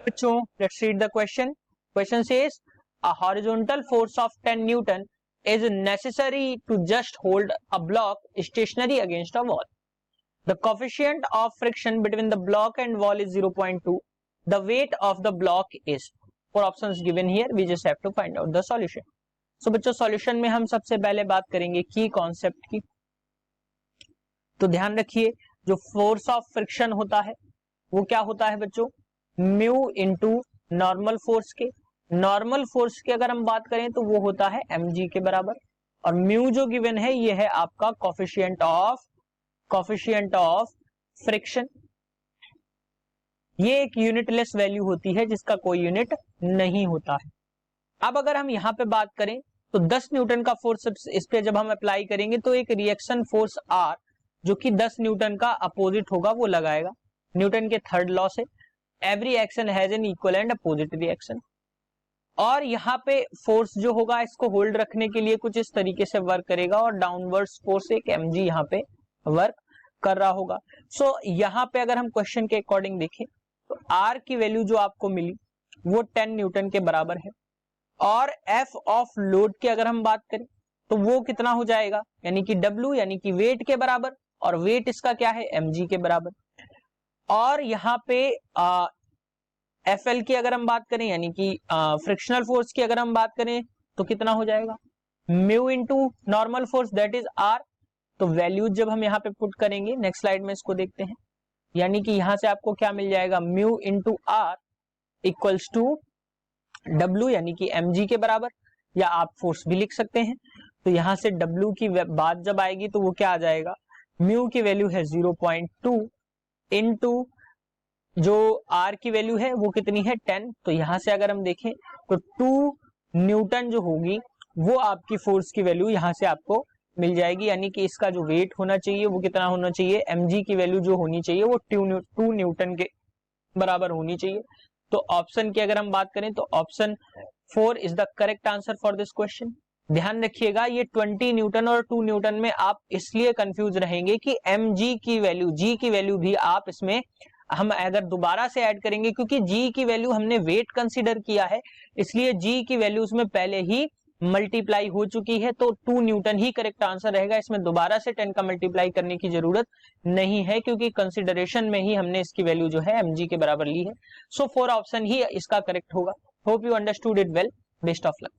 बच्चों let's read the question. Question says a horizontal force of 10 Newton is necessary to just hold a block stationary against a wall. The coefficient of friction between the block and wall is 0.2. The weight of the block is. Four options given here. We just have to find out the solution. So बच्चों solution में हम सबसे पहले बात करेंगे की concept की. तो ध्यान रखिए जो फोर्स ऑफ फ्रिक्शन होता है वो क्या होता है बच्चों, म्यू इनटू नॉर्मल फोर्स के. नॉर्मल फोर्स की अगर हम बात करें तो वो होता है mg के बराबर, और म्यू जो गिवन है ये है आपका कोफिशिएंट ऑफ फ्रिक्शन. ये एक यूनिटलेस वैल्यू होती है जिसका कोई यूनिट नहीं होता है. अब अगर हम यहां पे बात करें तो 10 न्यूटन का फोर्स इस पे जब हम अप्लाई करेंगे तो एक रिएक्शन फोर्स R जो कि 10 न्यूटन का अपोजिट होगा वो लगाएगा. न्यूटन के थर्ड लॉ से every action has an equal and opposite reaction. और यहाँ पे फोर्स जो होगा इसको होल्ड रखने के लिए कुछ इस तरीके से वर्क करेगा और डाउनवर्ड फोर्स एक mg यहाँ पे वर्क कर रहा होगा. सो यहाँ पे अगर हम क्वेश्चन के अकॉर्डिंग देखें तो R की वैल्यू जो आपको मिली वो 10 न्यूटन के बराबर है, और F ऑफ लोड की अगर हम बात करें तो वो कितना हो जाएगा, यानी कि W यानी कि वेट के बराबर, और वेट इसका क्या है mg के बराबर. और यहाँ पे FL की अगर हम बात करें यानी कि फ्रिक्शनल फोर्स की अगर हम बात करें तो कितना हो जाएगा, mu into normal force that is R. तो वैल्यूज जब हम यहाँ पे पुट करेंगे नेक्स्ट स्लाइड में इसको देखते हैं, यानी कि यहां से आपको क्या मिल जाएगा, mu into R equals to W यानी कि mg के बराबर, या आप फोर्स भी लिख सकते हैं. तो यहां से W की बात जब आएगी तो वो क्या आ जाएगा, म्यू की वैल्यू है 0.2 इनटू जो R की वैल्यू है वो कितनी है 10. तो यहां से अगर हम देखें तो 2 न्यूटन जो होगी वो आपकी फोर्स की वैल्यू यहां से आपको मिल जाएगी, यानी कि इसका जो वेट होना चाहिए वो कितना होना चाहिए, mg की वैल्यू जो होनी चाहिए वो 2 न्यूटन के बराबर होनी चाहिए. तो ऑप्शन की अगर हम बात करें तो option 4 is the correct answer for this question. ध्यान रखिएगा ये 20 न्यूटन और 2 न्यूटन में आप इसलिए कंफ्यूज रहेंगे कि mg की वैल्यू, g की वैल्यू भी आप इसमें हम अगर दोबारा से ऐड करेंगे, क्योंकि g की वैल्यू हमने वेट कंसीडर किया है इसलिए g की वैल्यू उसमें पहले ही मल्टीप्लाई हो चुकी है, तो 2 न्यूटन ही करेक्ट आंसर रहेगा. इसमें दोबारा से 10 का मल्टीप्लाई करने की जरूरत नहीं है क्योंकि कंसीडरेशन में ही हमने इसकी वैल्यू जो है mg के बराबर ली है. सो 4 ऑप्शन ही इसका करेक्ट होगा. Hope you understood it well. Best of luck.